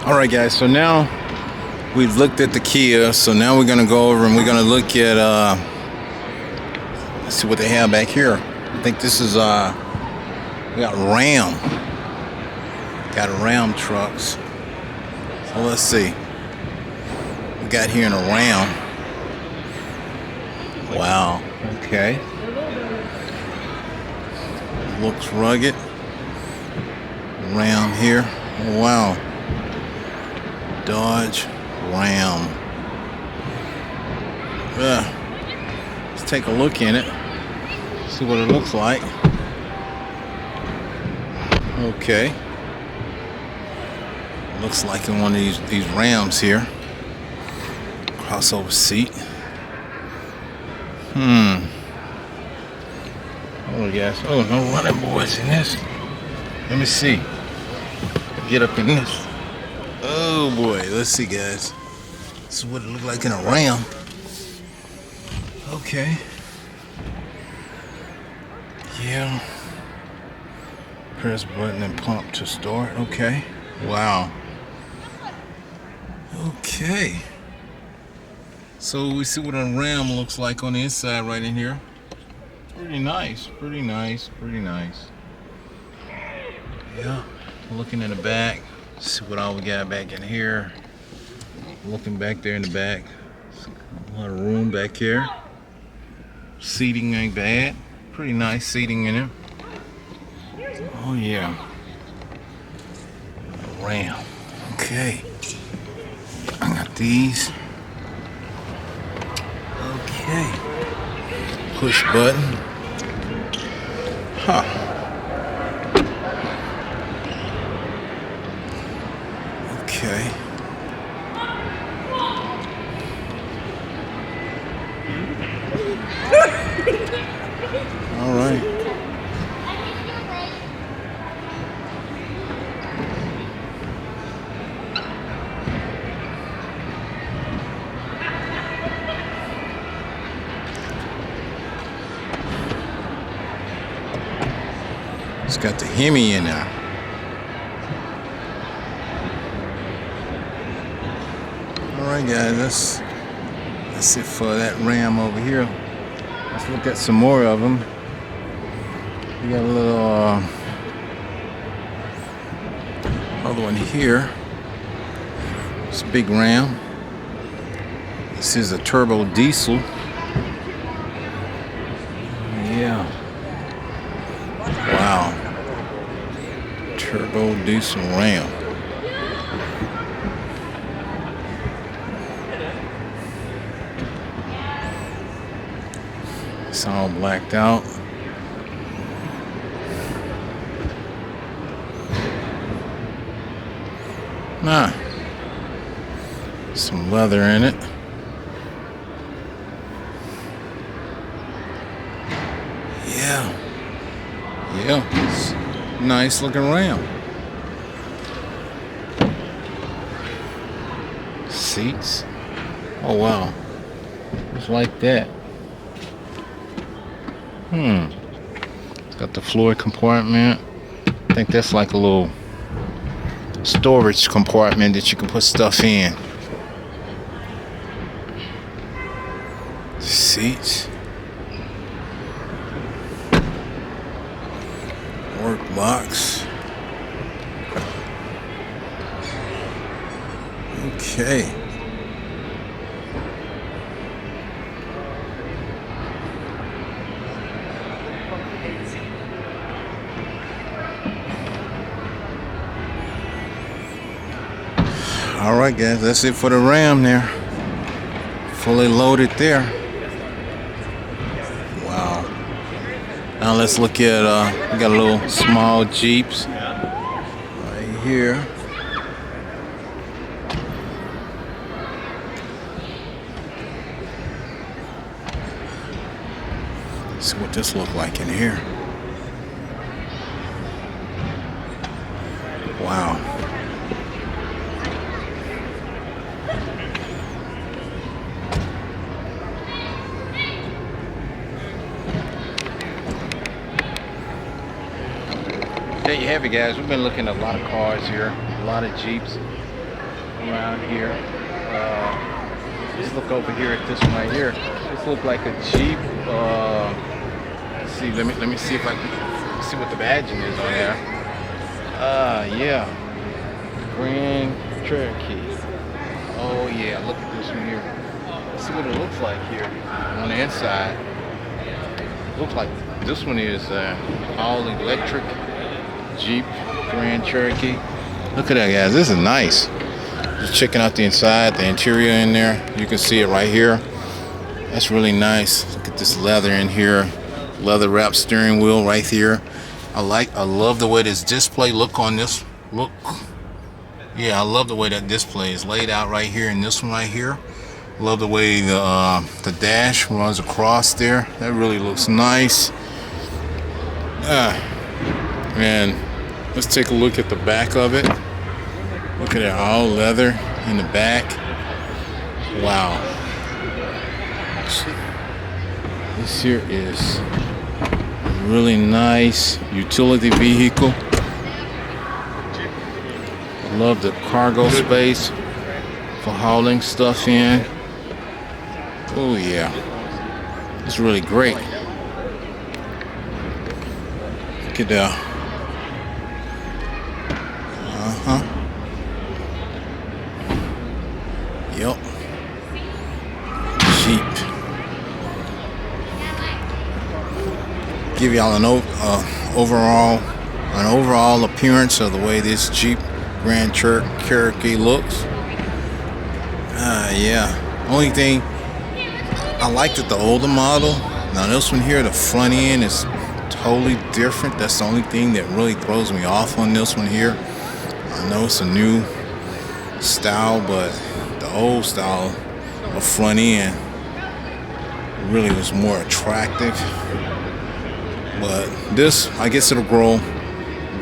Alright guys, so now we've looked at the Kia, so now we're gonna go over and we're gonna look at let's see what they have back here. I think this is we got Ram. Got Ram trucks. So let's see. We got here in a Ram. Wow, okay. Looks rugged. Ram here. Wow. Dodge Ram. Let's take a look in it. See what it looks like. Okay. Looks like in one of these Rams here. Crossover seat. Oh yes. Oh, no running boards in this. Let me see. Get up in this. Oh boy, let's see guys. This is what it looked like in a Ram. Okay. Yeah. Press button and pump to start. Okay. Wow. Okay. So we see what a Ram looks like on the inside right in here. Pretty nice, pretty nice, pretty nice. Yeah. Looking in the back. See what all we got back in here. Looking back there in the back. A lot of room back here. Seating ain't bad. Pretty nice seating in it. Oh yeah. Ram. Okay. I got these. Okay. Push button. Huh. Okay. All right. It's got the Hemi in there. Alright guys, that's it for that Ram over here. Let's look at some more of them. We got a little other one here. It's a big Ram. This is a turbo diesel. Yeah. Wow. Turbo diesel Ram. It's all blacked out. Nah. Some leather in it. Yeah. Yeah. It's a nice looking Ram. Seats. Oh wow. Just like that. It's got the floor compartment. I think that's like a little storage compartment that you can put stuff in. Seats. Work box. Okay. Alright guys, that's it for the Ram there. Fully loaded there. Wow. Now let's look at, we got a little small Jeeps right here. Let's see what this looks like in here. Wow. There you have it, guys. We've been looking at a lot of cars here, a lot of Jeeps. around here. Just look over here at this one right here. This looks like a Jeep. Let's see, let me see if I can see what the badging is on there. Yeah, Grand Cherokee. Oh yeah, look at this one here. Let's see what it looks like here on the inside. Looks like this one is all electric Jeep Grand Cherokee. Look at that, guys. This is nice. Just checking out the inside, the interior in there. You can see it right here. That's really nice. Look at this leather in here. Leather wrapped steering wheel right here. I love the way this display look on this. Look. Yeah, I love the way that display is laid out right here in this one right here. Love the way the dash runs across there. That really looks nice. And let's take a look at the back of it. Look at it, all leather in the back. Wow. This here is really nice utility vehicle. Love the cargo space for hauling stuff in. Oh yeah, it's really great. Look at that. Yep. Jeep. Give y'all an overall appearance of the way this Jeep Grand Cherokee looks. Yeah. Only thing I liked it, the older model. Now this one here, the front end is totally different. That's the only thing that really throws me off on this one here. I know it's a new style, but the old style of front end really was more attractive. But this, I guess it'll grow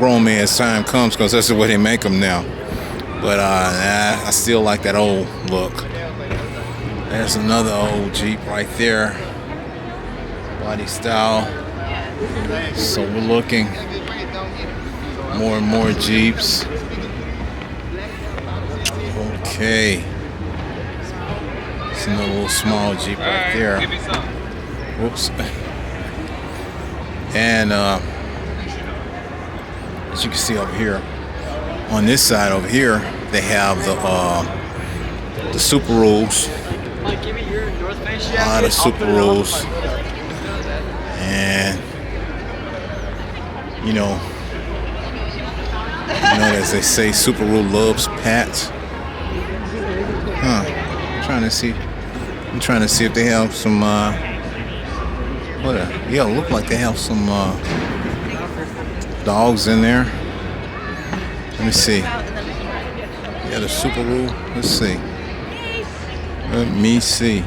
on me as time comes, because that's the way they make them now. But I still like that old look. There's another old Jeep right there, body style. So we're looking more and more Jeeps. Okay, it's another little small Jeep right there. Whoops. And as you can see over here, on this side over here, they have the Subarus. A lot of Subarus. And you know, as they say, Subaru loves pets. I'm trying to see if they have some look like they have some dogs in there. Let me see. Yeah, the Subaru. Let's see. Let me see.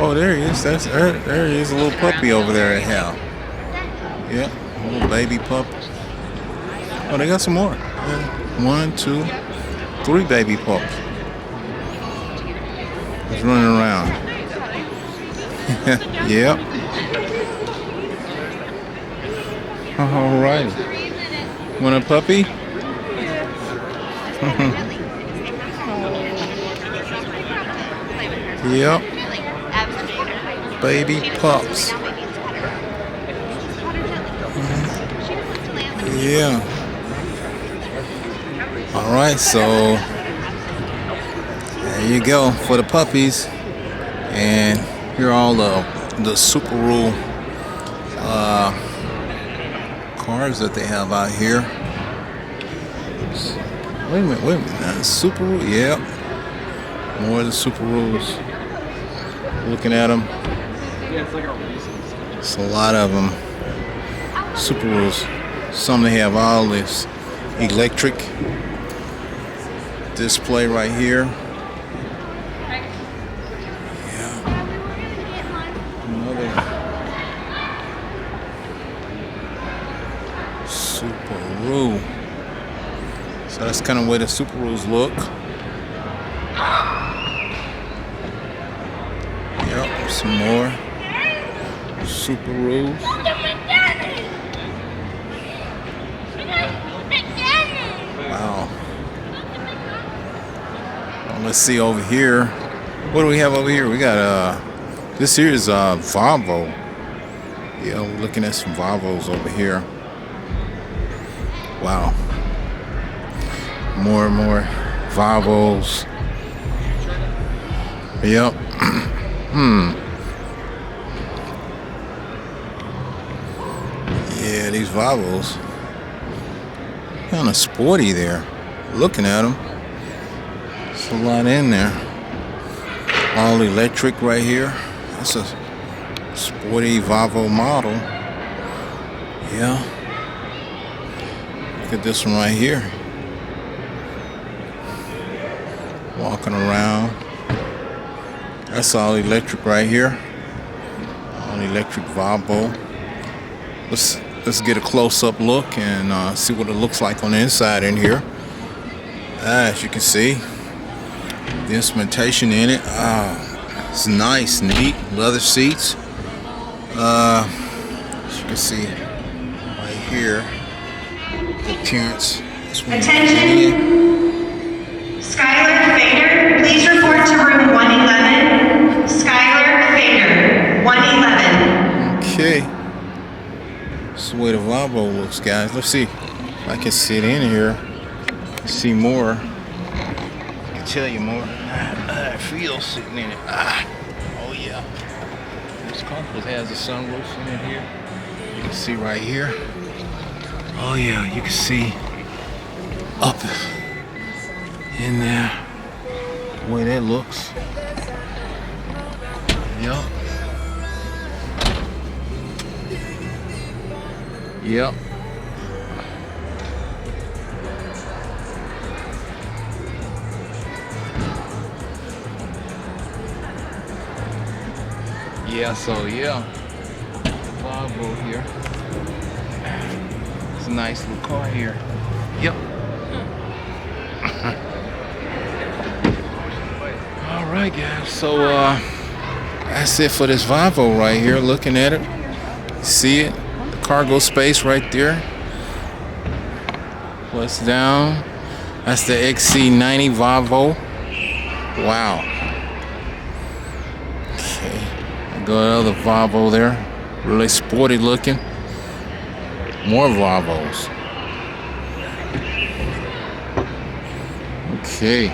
Oh, there he is. There he is, a little puppy over there they have. Yep, a little baby pup. Oh, they got some more. Yeah. 1, 2, 3 baby pups. Just running around. Yep. All right. Want a puppy? Yep. Baby pups. Yeah. All right, so there you go for the puppies. And here are all the Subaru cars that they have out here. Wait a minute. Subaru, yep. More of the Subarus. Looking at them. It's a lot of them. Subarus. Some they have all this electric display right here. Yeah. Another Subaru. So that's kind of the way the Subarus look. Yep, some more Subarus. Wow. Let's see over here. What do we have over here? We got this here is Volvo. Yeah, we're looking at some Volvos over here. Wow. More and more Volvos. Yep. Yeah, these Volvos. Kind of sporty there. Looking at them. There's a lot in there. All electric right here. That's a sporty Volvo model. Yeah. Look at this one right here. Walking around. That's all electric right here. All electric Volvo. Let's get a close-up look and see what it looks like on the inside in here. As you can see, the instrumentation in it. It's nice, neat. Leather seats. As you can see right here, the appearance. Attention, Skylar Fader, please report to room 111. Skylar Fader, 111. Okay. That's the way the Volvo looks, guys. Let's see if I can sit in here, see more. I can tell you more. I feel sitting in it. Oh yeah. It's comfortable. It has a sunroof in here. You can see right here. Oh yeah, you can see up in there the way that looks. Yup. Yep. Yeah, so yeah. Volvo here. It's a nice little car here. Yep. Alright guys, so that's it for this Volvo right here. Looking at it. See it? Cargo space right there. What's down? That's the XC90 Volvo. Wow. Okay. I got another Volvo there. Really sporty looking. More Volvos. Okay.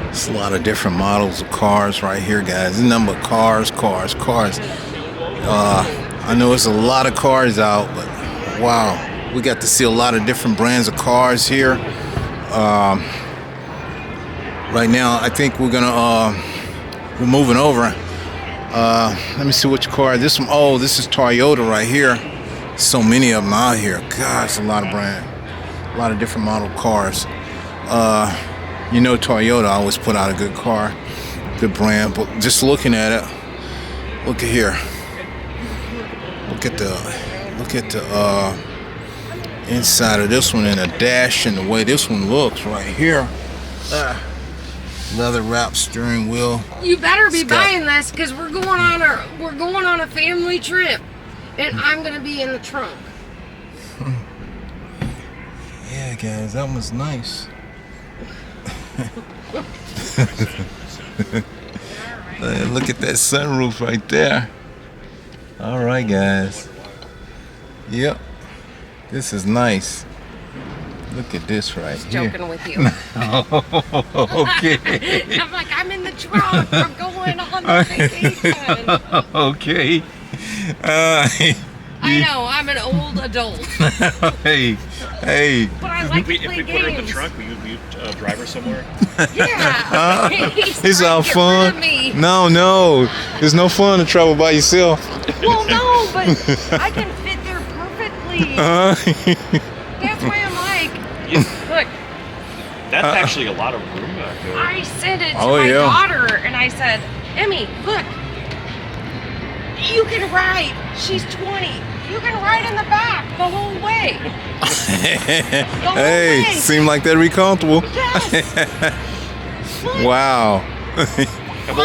It's a lot of different models of cars right here, guys. The number of cars. I know it's a lot of cars out, but wow, we got to see a lot of different brands of cars here. Right now, I think we're moving over. Let me see which car. This one. Oh, this is Toyota right here. So many of them out here. God, it's a lot of a lot of different model cars. You know, Toyota always put out a good car, good brand. But just looking at it, look at here. Look at the inside of this one and the dash and the way this one looks right here. Leather wrapped steering wheel. You better be buying this because we're going on a family trip, and I'm gonna be in the trunk. Yeah, guys, that one's nice. Look at that sunroof right there. All right, guys. Yep, this is nice. Look at this right here. Joking with you. Okay. I'm like, I'm in the trunk. I'm going on vacation. Okay. I know, I'm an old adult. Hey. But I like to play If we games. put her in the trunk, will you be a driver somewhere? Yeah. It's all fun. No, it's no fun to travel by yourself. Well, no, but I can fit there perfectly. That's why I'm like, look. That's actually a lot of room back there. I sent it to Oh, my yeah. daughter, and I said, Emmy, look, you can ride. She's 20. You can ride in the back the whole way. Hey, seem like that'd be comfortable. Yes. Wow. And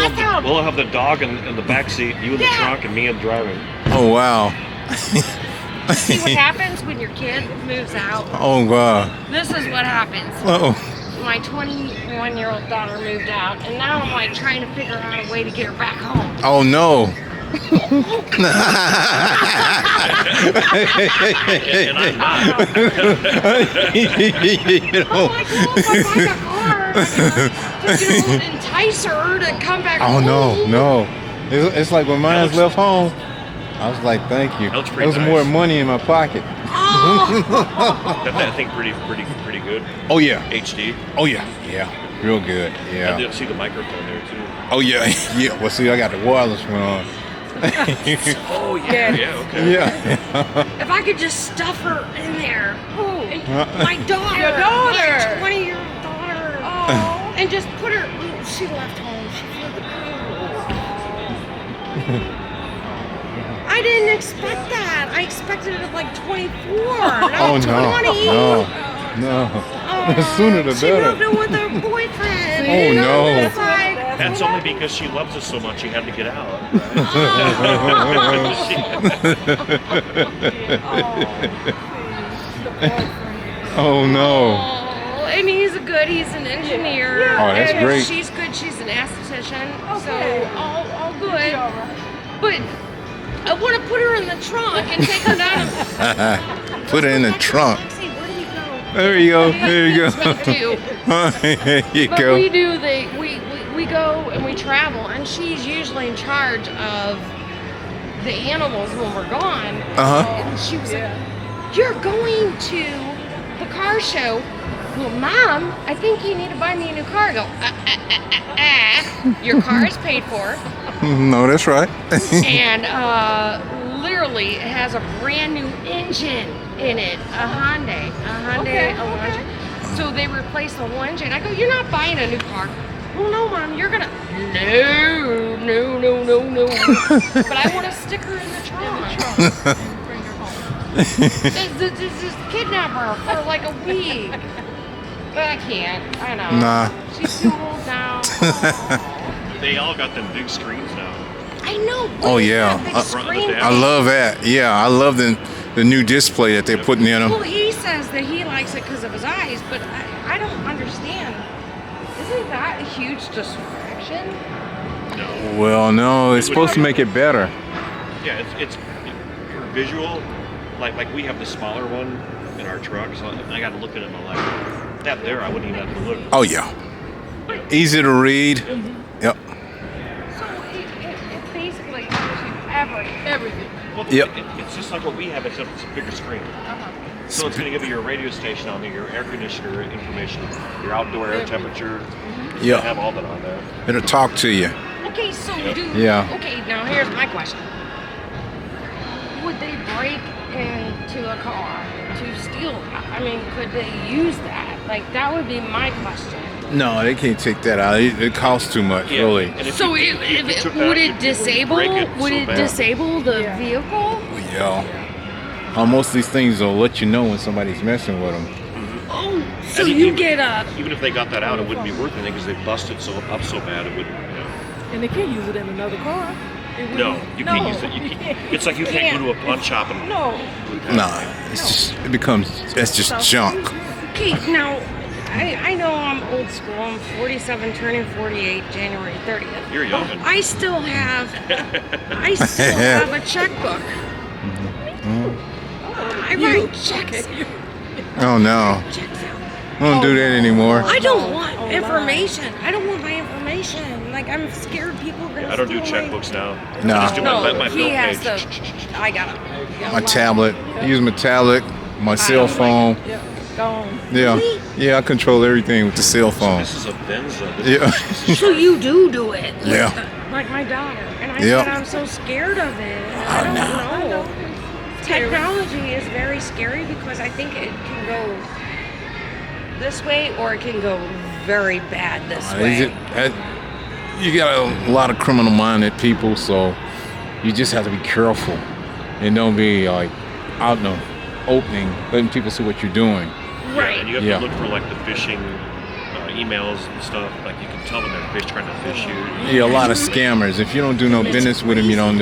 we'll have the dog in the back seat, you in the Yeah. trunk, and me in driving. Oh wow. See what happens when your kid moves out? Oh God. This is what happens. Oh. My 21-year-old daughter moved out, and now I'm like trying to figure out a way to get her back home. Oh no. And I'm not. You I'm know. like, well, if I buy a car, to entice her to come back Oh home. no. It's like when mine looks- left home. I was like, thank you. That looks There pretty was more nice. money in my pocket. That thing pretty good. Oh yeah. HD. Oh yeah. Yeah. Real good. I Yeah. did see the microphone there too. Oh yeah. Yeah. Well, see, I got the wireless one on. Oh yeah, okay. Yeah. If I could just stuff her in there. Oh, Uh-uh. my daughter. Your daughter. My 20-year-old daughter. Oh. And just put her. Ooh, she left home. She flew the coop. I didn't expect that. I expected it at like 24. Oh no. 20. No. Oh, The sooner the she better. moved in with her boyfriend. Oh, no. It's like, That's only because she loves us so much she had to get out. Oh no. oh, and he's he's an engineer. Oh, that's and great. She's good. She's an esthetician. Okay. So all good. But I want to put her in the trunk and take her down. Put it in the trunk. Lexi, where do you go? There you go. There you Speak to. go. There you But go. we do we go and we travel, and she's usually in charge of the animals when we're gone. Uh-huh. And she was like, "You're going to the car show." Well, Mom, I think you need to buy me a new car. I go, your car is paid for, No, that's right. and literally it has a brand new engine in it, a Hyundai, Elantra. So they replaced the whole engine. I go, you're not buying a new car. Well, no, Mom, you're gonna. No. But I want to stick her in the trunk. Just kidnap her for like a week. But I can't. I know. Nah. She's too old now. They all got them big screens now. I know. Oh, what is yeah. that big Front of the screen dash. I love that. Yeah, I love the new display that they're putting in Well, them. he says that he likes it because of his eyes, but I don't understand. Isn't that a huge distraction? No. Well, no, it's supposed to make it better. Yeah, it's for visual. Like we have the smaller one in our truck, so I got to look at it and I'm like, that there, I wouldn't even have to look. Oh yeah. Easy to read. Yep. So it basically gives you everything. Well, Yep. it's just like what we have, except it's a bigger screen. So it's going to give you your radio station on there, your air conditioner information, your outdoor air temperature. You Yeah. have all that on there. It'll talk to you. Okay, so Yeah. Okay, now here's my question. Would they break into a car to steal that? I mean, could they use that? Like, that would be my question. No, they can't take that out. It costs too much, Yeah, really. and if So you- if you took that, would you'd it disable? break it Would so it bad. disable the vehicle? Yeah. Most of these things will let you know when somebody's messing with them. Oh, so And you even- get a. Even if they got that out, it wouldn't be worth anything because they busted so bad it wouldn't. And they can't use it in another car. No, you can't use it. You can't, it's like you can't go to a pawn shop and. No. Nah, that's just junk. Okay, now I know I'm old school. I'm 47, turning 48, January 30th. You're young. I still have a checkbook. I write checks. Oh no, I don't do that anymore. I don't want information. I don't want my information. Like, I'm scared people are gonna. I don't do steal my- checkbooks now. Nah. I just do my he bill has page. to. I got it. My tablet. I use my tablet, my cell phone. Yeah. Gone. Yeah, yeah. I control everything with the cell phone. This is a Venza. Yeah. So you do it. Yeah. Like my daughter. And I Yep. said I'm so scared of it. I don't know. Technology is very scary because I think it can go this way or it can go very bad this way. You got a lot of criminal-minded people, so you just have to be careful and don't be like out in the opening, letting people see what you're doing. Right. And you have Yeah. to look for like the phishing emails and stuff, like you can tell when they're trying to fish you. Yeah, a lot of scammers. If you don't do no business with them, you don't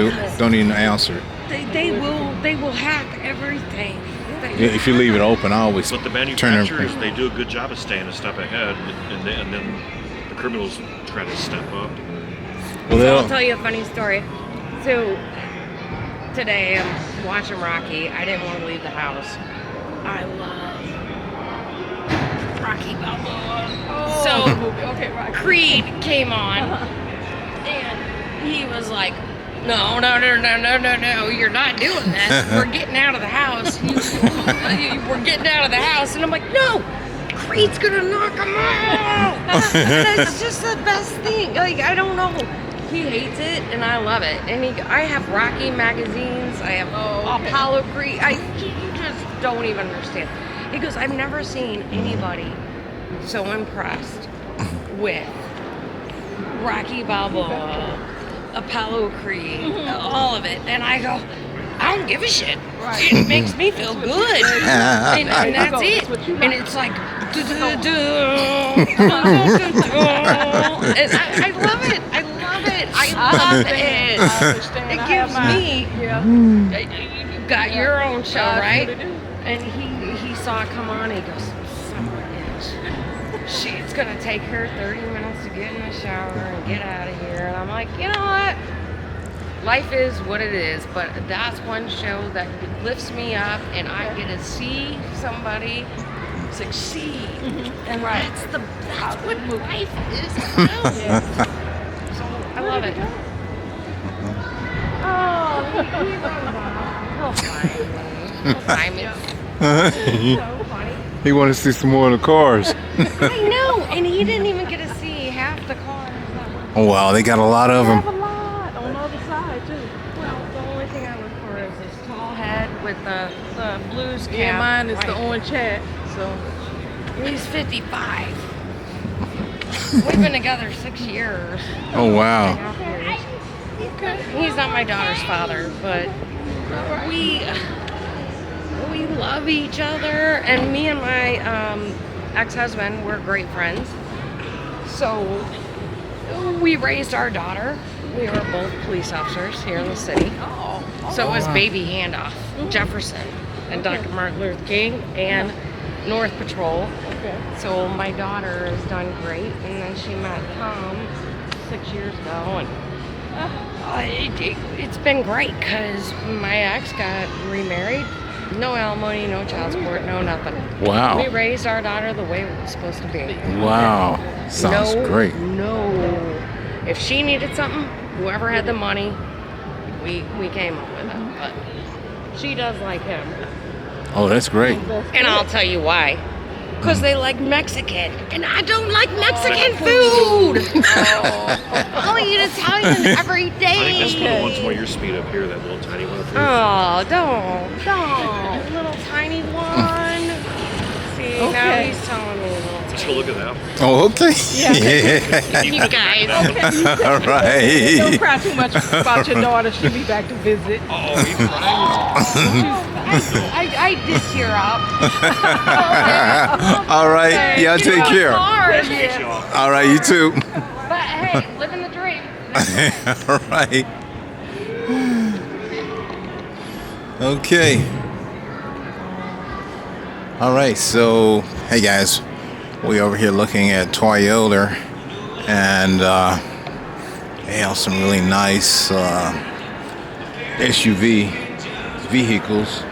even answer. They will hack everything. If you leave it open, I always But the turn manufacturers, them. they do a good job of staying a step ahead, and then the criminals try to step up. Well, So I'll they'll, tell you a funny story. So today I'm watching Rocky. I didn't want to leave the house. I love Rocky Balboa. So Okay, right. Creed came on, and he was like, "No, you're not doing this. We're getting out of the house. We're getting out of the house." And I'm like, "No, Creed's gonna knock him out." And it's just the best thing. Like, I don't know. He hates it, and I love it. And I have Rocky magazines. I have Apollo Creed. You just don't even understand. He goes, "I've never seen anybody so impressed with Rocky Balboa, Apollo Creed, all of it." And I go, "I don't give a shit. It makes me feel good." And that's it. And it's like, and I love it. I love it. I love it. It gives me. You got your own show, right? And he saw it come on. And he goes, "Son of a bitch. She's gonna take her 30 minutes to get in the shower and get out of here." And I'm like, you know what? Life is what it is, but that's one show that lifts me up, and I get to see somebody succeed, and that's what life is about. So I love it. He'll find me. So funny. He wanted to see some more of the cars. I know, and he didn't even get to see half the cars. Oh wow, they got a lot of Have a them. lot on the other side too. Well, the only thing I look for is this tall head with the blues cap. Yeah, mine is the Right. orange hat. So He's 55. We've been together 6 years. Oh wow. He's not my daughter's father, but we love each other, and me and my ex-husband, we're great friends. So we raised our daughter. We were both police officers here in the city. So it was baby handoff, Jefferson and Dr. Martin Luther King and North Patrol. So my daughter has done great, and then she met Tom 6 years ago, and it's been great because my ex got remarried. No alimony, no child support, no nothing. Wow. We raised our daughter the way it was supposed to be. Wow. Sounds great. No. If she needed something, whoever had the money, we came up with it. But she does like him. Oh, that's great. And I'll tell you why. Because they like Mexican, and I don't like Mexican food. I'll eat Italian every I think that's day. one of the ones more your speed up here, that little tiny one. Oh, don't. Little tiny one. See, now Okay. he's telling me little Let's tiny. go look at that. Oh, okay. Yeah. You guys. All don't right. cry too much about your daughter. She'll be back to visit. Oh, you crying? I did tear up. All right. Y'all take It's care. hard. Nice to meet you all. All right. You too. But hey, living the dream. All right. Okay. All right. So, hey guys, we over here looking at Toyota, and they have some really nice SUV vehicles.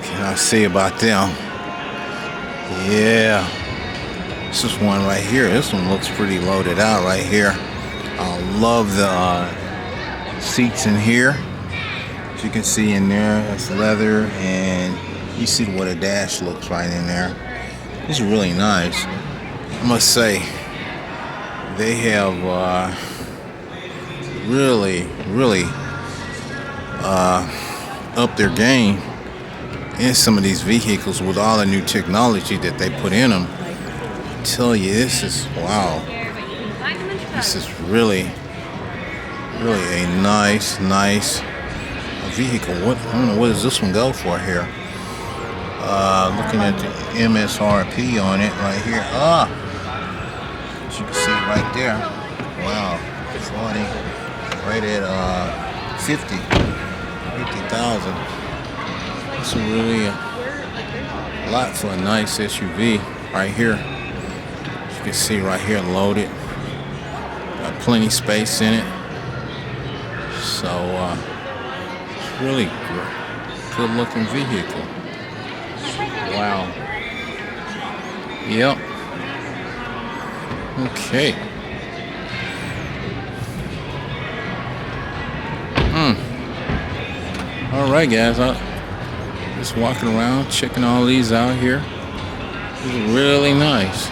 Can I say about them? Yeah. This is one right here. This one looks pretty loaded out right here. I love the seats in here. As you can see in there, it's leather, and you see what a dash looks right in there. It's really nice. I must say, they have really upped their game in some of these vehicles with all the new technology that they put in them. I tell you, this is wow. This is really a nice vehicle. I don't know what does this one go for here. Looking at the MSRP on it right here. As you can see right there. Wow, 40, right at 50,000. That's really a lot for a nice SUV right here. As you can see right here, loaded. Got plenty space in it. So it's really good looking vehicle. Wow. Yep. Okay. All right, guys. Just walking around, checking all these out here. This is really nice.